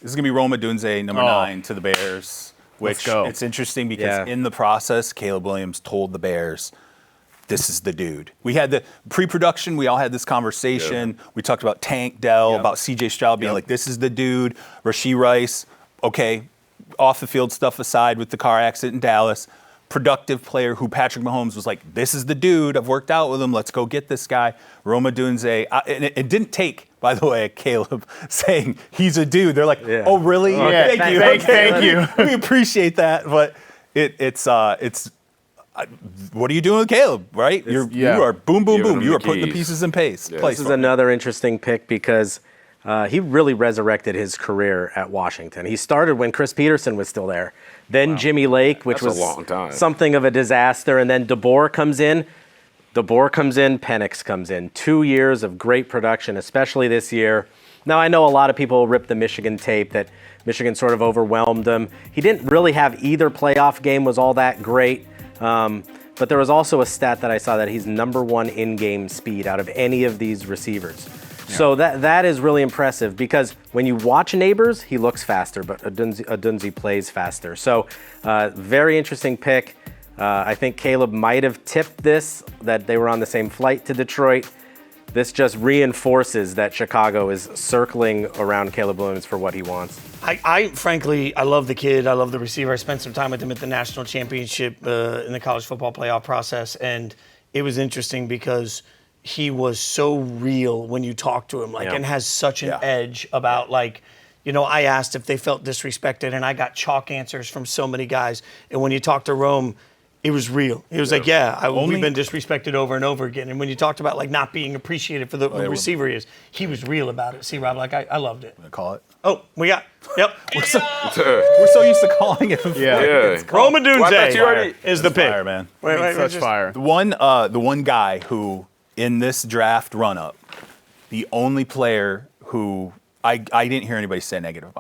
This is going to be Rome Odunze, number 9 to the Bears, which it's interesting because in the process, Caleb Williams told the Bears, this is the dude. We had the pre-production. We all had this conversation. We talked about Tank Dell, about C.J. Stroud being like, this is the dude. Rashee Rice, okay, off the field stuff aside with the car accident in Dallas, productive player who Patrick Mahomes was like, this is the dude. I've worked out with him. Let's go get this guy. Rome Odunze. And it didn't take, by the way, Caleb saying he's a dude. They're like, oh, really? Thank you. Thank you. We appreciate that. But it's what are you doing with Caleb, right? You are boom, boom, boom. You are putting the pieces in place. This is another interesting pick because he really resurrected his career at Washington. He started when Chris Peterson was still there. Then Jimmy Lake, which was something of a disaster. And then DeBoer comes in. Penix comes in. 2 years of great production, especially this year. Now, I know a lot of people rip the Michigan tape that Michigan sort of overwhelmed them. He didn't really have either playoff game was all that great. But there was also a stat that I saw that he's number 1 in-game speed out of any of these receivers. Yeah. So that is really impressive because when you watch Neighbors, he looks faster, but Odunze plays faster. So very interesting pick. I think Caleb might have tipped this, that they were on the same flight to Detroit. This just reinforces that Chicago is circling around Caleb Williams for what he wants. I frankly love the kid. I love the receiver. I spent some time with him at the national championship in the college football playoff process, and it was interesting because he was so real when you talk to him, and has such an edge about I asked if they felt disrespected, and I got chalk answers from so many guys. And when you talk to Rome, it was real. It was we've been disrespected over and over again. And when you talked about not being appreciated for the receiver he was real about it. See, Rob, I loved it. Call it. Oh, we got. Yep. We're so used to calling it. Rome Odunze is the pick. Fire, man. Wait, fire. The one guy who in this draft run up, the only player who I didn't hear anybody say negative about.